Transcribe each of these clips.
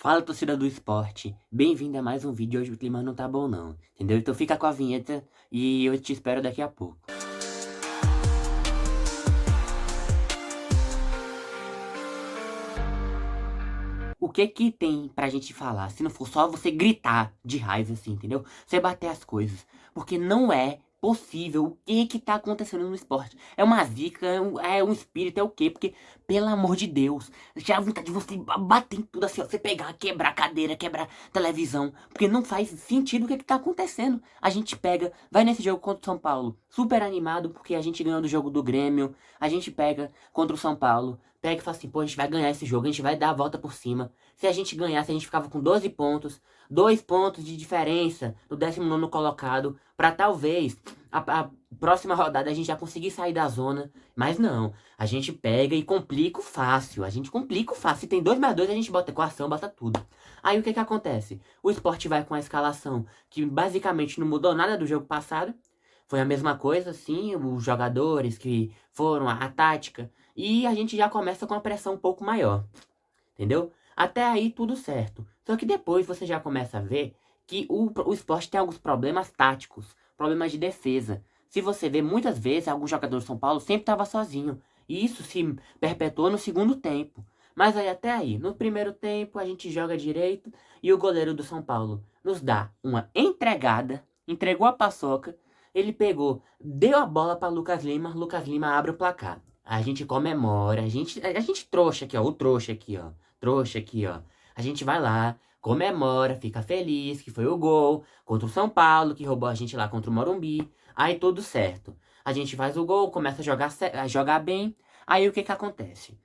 Fala, torcida do esporte, bem-vindo a mais um vídeo. Hoje o clima não tá bom não, entendeu? Então fica com a vinheta e eu te espero daqui a pouco. O que que tem pra gente falar, se não for só você gritar de raiva assim, entendeu? Você bater as coisas, porque não é possível. O que que tá acontecendo no esporte? É uma zica, é um espírito, é o quê? Porque, pelo amor de Deus, já a vontade de você bater em tudo assim, ó, você pegar, quebrar cadeira, quebrar televisão, porque não faz sentido o que que tá acontecendo. A gente pega, vai nesse jogo contra o São Paulo, super animado, porque a gente ganhou do jogo do Grêmio, a gente pega contra o São Paulo, pega e fala assim, pô, a gente vai ganhar esse jogo, a gente vai dar a volta por cima. Se a gente ganhasse, a gente ficava com 12 pontos, 2 pontos de diferença no 19º colocado, pra talvez a próxima rodada a gente já conseguir sair da zona. Mas não, a gente pega e complica o fácil, a gente complica o fácil. Se tem 2 mais 2, a gente bota equação, bota tudo. Aí o que que acontece? O Sport vai com a escalação que basicamente não mudou nada do jogo passado. Foi a mesma coisa, sim, os jogadores que foram, a tática. E a gente já começa com a pressão um pouco maior, entendeu? Até aí tudo certo. Só que depois você já começa a ver que o Sport tem alguns problemas táticos, problemas de defesa. Se você vê muitas vezes, alguns jogadores de São Paulo sempre estava sozinho. E isso se perpetuou no segundo tempo. Mas aí até aí, no primeiro tempo a gente joga direito e o goleiro do São Paulo nos dá uma entregada, entregou a paçoca, ele pegou, deu a bola para Lucas Lima abre o placar. A gente comemora, a gente trouxa aqui, ó, o trouxa aqui, ó. Trouxa aqui, ó. A gente vai lá, comemora, fica feliz que foi o gol contra o São Paulo, que roubou a gente lá contra o Morumbi. Aí tudo certo. A gente faz o gol, começa a jogar bem. Aí o que que acontece?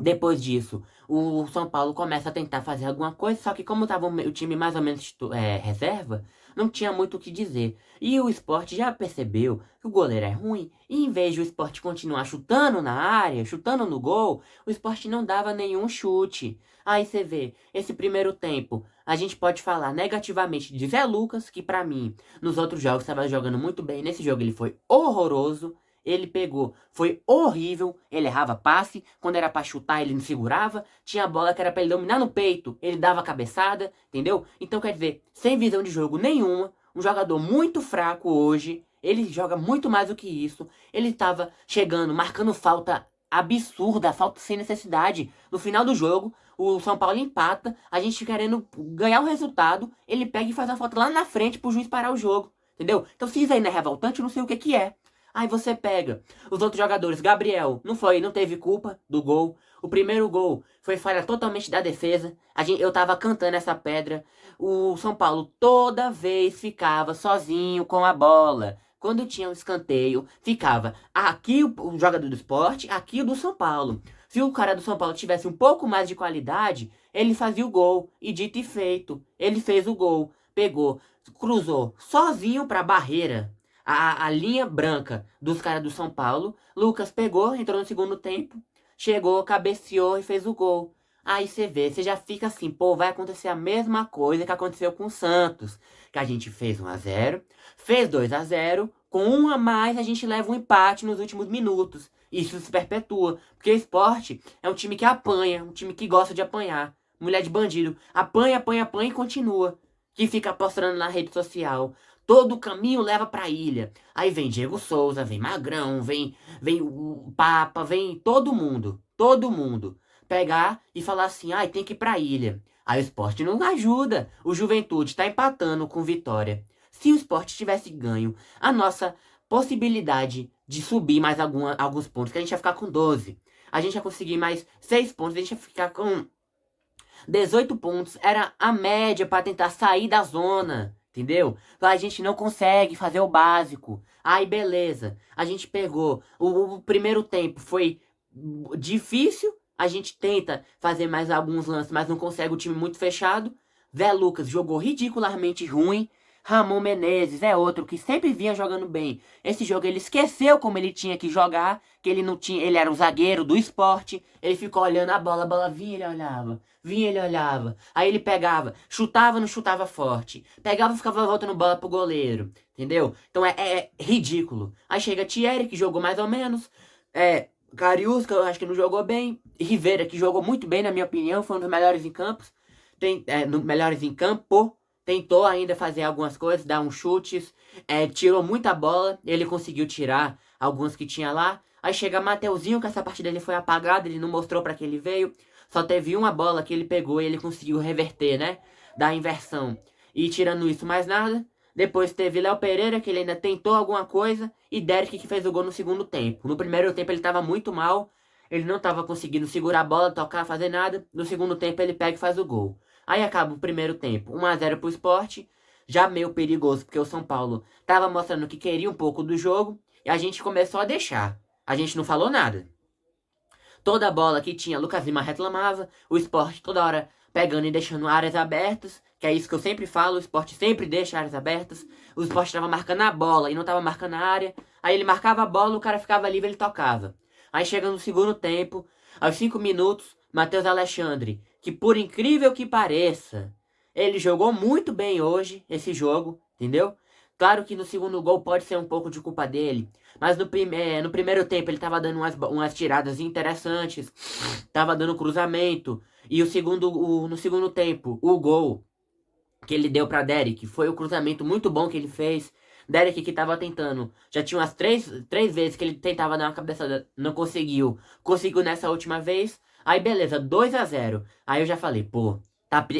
Depois disso, o São Paulo começa a tentar fazer alguma coisa, só que como tava o time mais ou menos reserva, não tinha muito o que dizer. E o Sport já percebeu que o goleiro é ruim, e em vez de o Sport continuar chutando na área, chutando no gol, o Sport não dava nenhum chute. Aí você vê, esse primeiro tempo, a gente pode falar negativamente de Zé Lucas, que pra mim, nos outros jogos estava jogando muito bem, nesse jogo ele foi horroroso. Ele pegou, foi horrível, ele errava passe, quando era pra chutar ele não segurava, tinha a bola que era pra ele dominar no peito, ele dava cabeçada, entendeu? Então quer dizer, sem visão de jogo nenhuma, um jogador muito fraco hoje, ele joga muito mais do que isso, ele tava chegando, marcando falta absurda, falta sem necessidade. No final do jogo, o São Paulo empata, a gente querendo ganhar o resultado, ele pega e faz a falta lá na frente pro juiz parar o jogo, entendeu? Então se isso aí não é revoltante, eu não sei o que que é. Aí você pega os outros jogadores. Gabriel não teve culpa do gol. O primeiro gol foi falha totalmente da defesa. Eu tava cantando essa pedra. O São Paulo toda vez ficava sozinho com a bola. Quando tinha um escanteio, ficava aqui o jogador do Sport, aqui o do São Paulo. Se o cara do São Paulo tivesse um pouco mais de qualidade, ele fazia o gol. E dito e feito, ele fez o gol. Pegou, cruzou sozinho pra barreira. A linha branca dos caras do São Paulo. Lucas pegou, entrou no segundo tempo. Chegou, cabeceou e fez o gol. Aí você vê, você já fica assim, pô, vai acontecer a mesma coisa que aconteceu com o Santos. Que a gente fez 1-0, fez 2-0, com 1 a mais a gente leva um empate nos últimos minutos. Isso se perpetua, porque o Sport é um time que apanha, um time que gosta de apanhar. Mulher de bandido, apanha, apanha, apanha e continua. Que fica postando na rede social. Todo o caminho leva pra ilha. Aí vem Diego Souza, vem Magrão, vem o Papa, vem todo mundo. Todo mundo. Pegar e falar assim, ai, tem que ir pra ilha. Aí o Sport não ajuda. O Juventude tá empatando com Vitória. Se o Sport tivesse ganho, a nossa possibilidade de subir mais alguns pontos, que a gente ia ficar com 12. A gente ia conseguir mais 6 pontos, a gente ia ficar com 18 pontos. Era a média pra tentar sair da zona. Entendeu? A gente não consegue fazer o básico. Aí beleza, a gente pegou. O primeiro tempo foi difícil. A gente tenta fazer mais alguns lances, mas não consegue, o time muito fechado. Zé Lucas jogou ridicularmente ruim. Ramon Menezes é outro que sempre vinha jogando bem. Esse jogo ele esqueceu como ele tinha que jogar, que ele não tinha, ele era um zagueiro do Sport. Ele ficou olhando a bola vinha, ele olhava. Vinha, ele olhava. Aí ele pegava, chutava, não chutava forte. Pegava e ficava voltando bola pro goleiro. Entendeu? Então é ridículo. Aí chega Thierry, que jogou mais ou menos. Carius, que eu acho que não jogou bem. Rivera, que jogou muito bem, na minha opinião. Foi um dos melhores em campos. melhores em campo, tentou ainda fazer algumas coisas, dar uns chutes, tirou muita bola, ele conseguiu tirar algumas que tinha lá. Aí chega Mateuzinho, que essa partida dele foi apagada, ele não mostrou pra que ele veio. Só teve uma bola que ele pegou e ele conseguiu reverter, né? Da inversão. E tirando isso, mais nada. Depois teve Léo Pereira, que ele ainda tentou alguma coisa. E Derek, que fez o gol no segundo tempo. No primeiro tempo ele tava muito mal. Ele não tava conseguindo segurar a bola, tocar, fazer nada. No segundo tempo ele pega e faz o gol. Aí acaba o primeiro tempo, 1 a 0 pro Sport. Já meio perigoso, porque o São Paulo tava mostrando que queria um pouco do jogo. E a gente começou a deixar. A gente não falou nada. Toda a bola que tinha, Lucas Lima reclamava. O Sport toda hora pegando e deixando áreas abertas. Que é isso que eu sempre falo, o Sport sempre deixa áreas abertas. O Sport estava marcando a bola e não estava marcando a área. Aí ele marcava a bola, o cara ficava livre, ele tocava. Aí chega no segundo tempo, aos 5 minutos, Matheus Alexandre, que por incrível que pareça, ele jogou muito bem hoje, esse jogo, entendeu? Claro que no segundo gol pode ser um pouco de culpa dele. Mas no primeiro tempo ele tava dando umas tiradas interessantes. Tava dando cruzamento. E no segundo tempo, o gol que ele deu pra Derek foi o cruzamento muito bom que ele fez. Derek que tava tentando. Já tinha umas três vezes que ele tentava dar uma cabeçada. Não conseguiu. Conseguiu nessa última vez. Aí beleza, 2 a 0. Aí eu já falei, pô,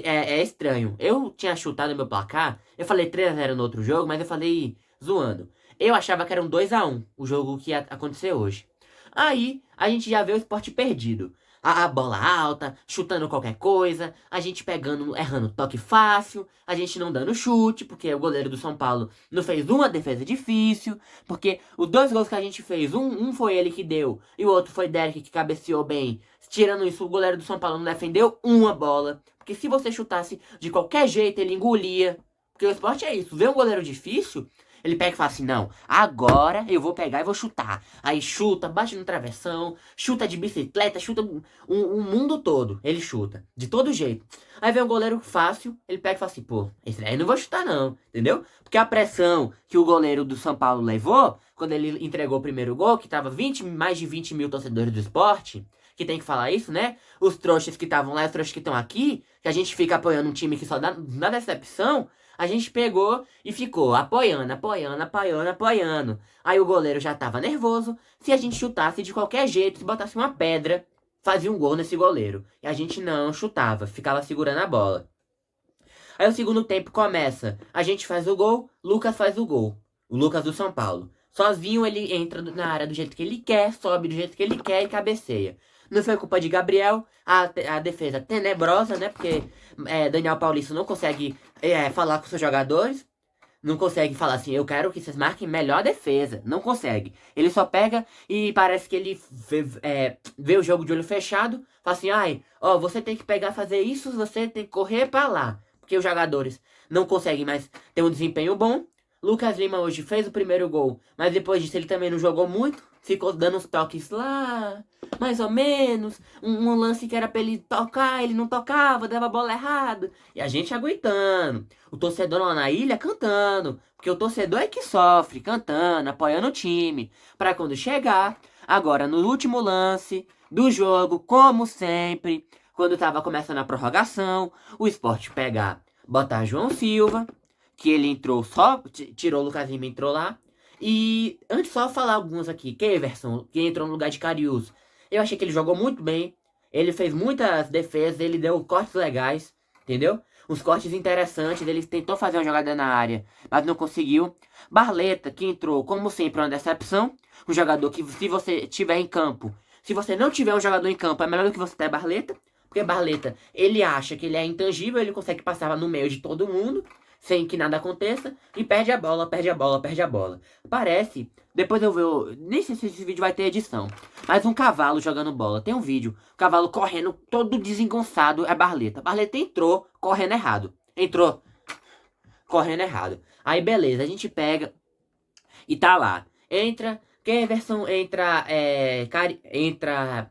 é estranho. Eu tinha chutado meu placar. Eu falei 3 a 0 no outro jogo, mas eu falei zoando. Eu achava que era um 2 a 1 o jogo que ia acontecer hoje. Aí a gente já vê o Sport perdido. A bola alta, chutando qualquer coisa, a gente pegando, errando toque fácil, a gente não dando chute, porque o goleiro do São Paulo não fez uma defesa difícil, porque os 2 gols que a gente fez, um foi ele que deu, e o outro foi Derek que cabeceou bem. Tirando isso, o goleiro do São Paulo não defendeu uma bola, porque se você chutasse de qualquer jeito, ele engolia. Porque o Sport é isso, vê um goleiro difícil, ele pega e fala assim, não, agora eu vou pegar e vou chutar. Aí chuta, bate no travessão, chuta de bicicleta, chuta o mundo todo. Ele chuta, de todo jeito. Aí vem um goleiro fácil, ele pega e fala assim, pô, esse daí eu não vou chutar não, entendeu? Porque a pressão que o goleiro do São Paulo levou, quando ele entregou o primeiro gol, que tava mais de 20 mil torcedores do Sport, que tem que falar isso, né? Os trouxas que estavam lá, os trouxas que estão aqui, que a gente fica apoiando um time que só dá decepção, a gente pegou e ficou apoiando, apoiando, apoiando, apoiando. Aí o goleiro já tava nervoso. Se a gente chutasse de qualquer jeito, se botasse uma pedra, fazia um gol nesse goleiro. E a gente não chutava, ficava segurando a bola. Aí o segundo tempo começa. A gente faz o gol, Lucas faz o gol. O Lucas do São Paulo. Sozinho ele entra na área do jeito que ele quer, sobe do jeito que ele quer e cabeceia. Não foi culpa de Gabriel, a defesa tenebrosa, né? Porque Daniel Paulista não consegue falar com seus jogadores. Não consegue falar assim, eu quero que vocês marquem melhor defesa. Não consegue. Ele só pega e parece que ele vê o jogo de olho fechado. Fala assim, ai, ó, você tem que pegar, fazer isso, você tem que correr pra lá. Porque os jogadores não conseguem mais ter um desempenho bom. Lucas Lima hoje fez o primeiro gol, mas depois disso ele também não jogou muito. Ficou dando uns toques lá, mais ou menos. Um lance que era pra ele tocar, ele não tocava, dava a bola errado. E a gente aguentando. O torcedor lá na ilha cantando. Porque o torcedor é que sofre, cantando, apoiando o time. Pra quando chegar, agora no último lance do jogo, como sempre, quando tava começando a prorrogação, o Sport pegar, botar João Silva, que ele entrou só, tirou o Lucas Lima, entrou lá. E antes só falar alguns aqui. Keverson, que entrou no lugar de Cariús. Eu achei que ele jogou muito bem. Ele fez muitas defesas, ele deu cortes legais, entendeu? Uns cortes interessantes, ele tentou fazer uma jogada na área, mas não conseguiu. Barleta, que entrou, como sempre, uma decepção. Um jogador que, se você tiver em campo, se você não tiver um jogador em campo, é melhor do que você ter Barleta. Porque Barleta, ele acha que ele é intangível, ele consegue passar no meio de todo mundo, sem que nada aconteça, e perde a bola, perde a bola, perde a bola. Parece, depois eu ver, nem sei se esse vídeo vai ter edição, mas um cavalo jogando bola. Tem um vídeo, o cavalo correndo todo desengonçado, é Barleta. Barleta entrou correndo errado. Entrou correndo errado. Aí beleza, a gente pega e tá lá. Entra, Keverson, entra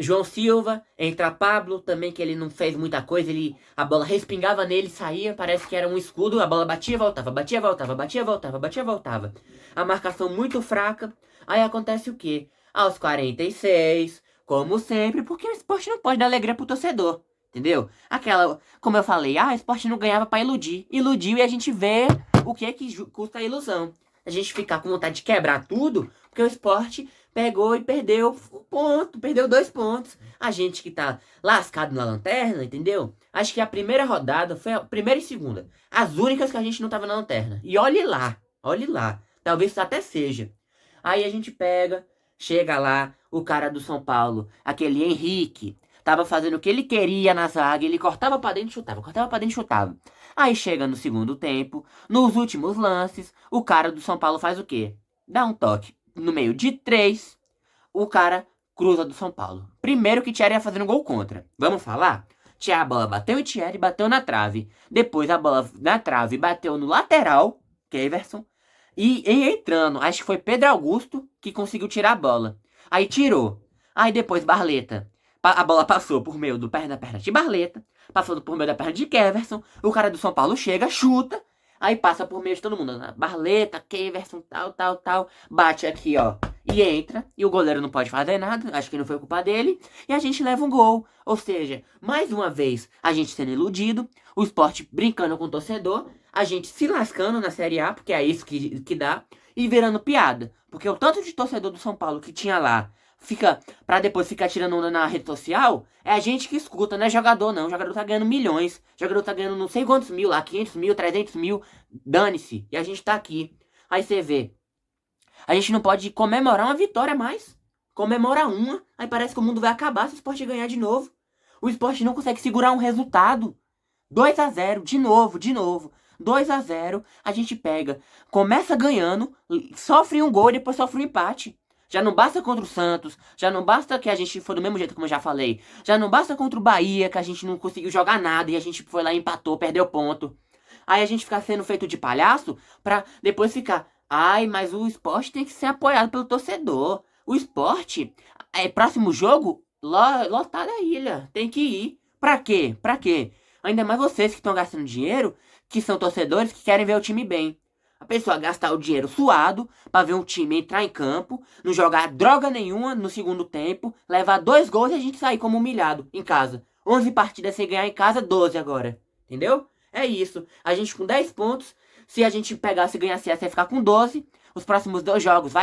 João Silva, entra Pablo também, que ele não fez muita coisa, a bola respingava nele, saía, parece que era um escudo, a bola batia e voltava, batia e voltava, batia e voltava, batia e voltava. A marcação muito fraca, aí acontece o quê? Aos 46, como sempre, porque o Sport não pode dar alegria pro torcedor, Entendeu? Aquela, como eu falei, o esporte não ganhava pra iludir. Iludiu e a gente vê o que é que custa a ilusão. A gente ficar com vontade de quebrar tudo, porque o esporte pegou e perdeu o ponto, perdeu 2 pontos. A gente que tá lascado na lanterna, entendeu? Acho que a primeira rodada foi a primeira e segunda. As únicas que a gente não tava na lanterna. E olhe lá, olhe lá. Talvez até seja. Aí a gente pega, chega lá, o cara do São Paulo, aquele Henrique, tava fazendo o que ele queria na zaga, ele cortava pra dentro e chutava, cortava pra dentro e chutava. Aí chega no segundo tempo, nos últimos lances, o cara do São Paulo faz o quê? Dá um toque no meio de 3, o cara cruza do São Paulo. Primeiro que Thierry ia fazendo gol contra. Vamos falar? A bola bateu em Thierry, bateu na trave. Depois a bola na trave bateu no lateral, Keverson. E entrando, acho que foi Pedro Augusto que conseguiu tirar a bola. Aí tirou. Aí depois Barleta. A bola passou por meio da perna de Barleta. Passando por meio da perna de Keverson. O cara do São Paulo chega, chuta. Aí passa por meio de todo mundo. Barleta, Keverson, tal. Bate aqui, ó. E entra. E o goleiro não pode fazer nada. Acho que não foi culpa dele. E a gente leva um gol. Ou seja, mais uma vez, a gente sendo iludido. O Sport brincando com o torcedor. A gente se lascando na Série A, porque é isso que dá. E virando piada. Porque o tanto de torcedor do São Paulo que tinha lá, fica pra depois ficar tirando onda na rede social, é a gente que escuta, não é jogador não. O jogador tá ganhando milhões. O jogador tá ganhando não sei quantos mil lá, 500 mil, 300 mil. Dane-se. E a gente tá aqui. Aí você vê. A gente não pode comemorar uma vitória mais. Comemora uma, aí parece que o mundo vai acabar se o Sport ganhar de novo. O Sport não consegue segurar um resultado. 2-0, de novo. 2-0, a gente pega, começa ganhando, sofre um gol e depois sofre um empate. Já não basta contra o Santos, já não basta que a gente foi do mesmo jeito como eu já falei. Já não basta contra o Bahia, que a gente não conseguiu jogar nada e a gente foi lá e empatou, perdeu ponto. Aí a gente fica sendo feito de palhaço pra depois ficar, mas o Sport tem que ser apoiado pelo torcedor. O Sport, próximo jogo, lotada a ilha, tem que ir. Pra quê? Ainda mais vocês que estão gastando dinheiro, que são torcedores que querem ver o time bem. A pessoa gastar o dinheiro suado pra ver um time entrar em campo, não jogar droga nenhuma no segundo tempo, levar 2 gols e a gente sair como humilhado em casa. 11 partidas sem ganhar em casa, 12 agora. Entendeu? É isso. A gente com 10 pontos, se a gente pegasse e ganhasse essa, ia ficar com 12. Os próximos 2 jogos,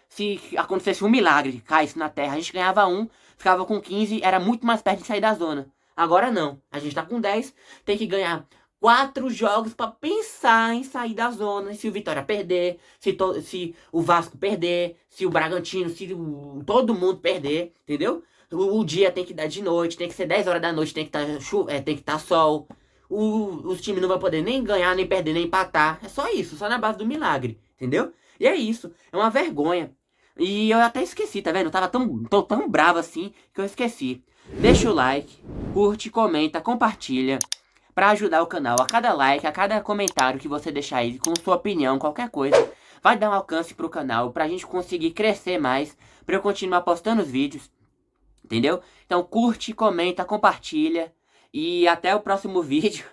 se acontecesse um milagre, caísse na terra, a gente ganhava 1, ficava com 15, era muito mais perto de sair da zona. Agora não. A gente tá com 10, tem que ganhar 4 jogos pra pensar em sair da zona. Se o Vitória perder, se o Vasco perder, se o Bragantino, se todo mundo perder, entendeu? O dia tem que dar de noite, tem que ser 10 horas da noite, tem que tá sol. Os times não vão poder nem ganhar, nem perder, nem empatar. É só isso, só na base do milagre, entendeu? E é isso, é uma vergonha. E eu até esqueci, tá vendo? Eu tava tô tão bravo assim que eu esqueci. Deixa o like, curte, comenta, compartilha pra ajudar o canal. A cada like, a cada comentário que você deixar aí com sua opinião, qualquer coisa, vai dar um alcance pro canal pra gente conseguir crescer mais, pra eu continuar postando os vídeos, entendeu? Então curte, comenta, compartilha e até o próximo vídeo.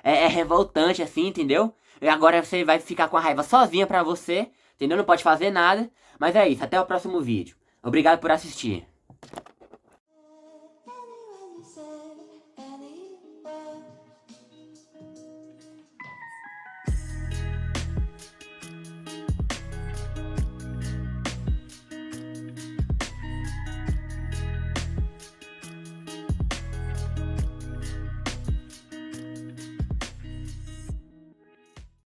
É revoltante assim, entendeu? E agora você vai ficar com a raiva sozinha pra você, entendeu? Não pode fazer nada, mas é isso, até o próximo vídeo. Obrigado por assistir.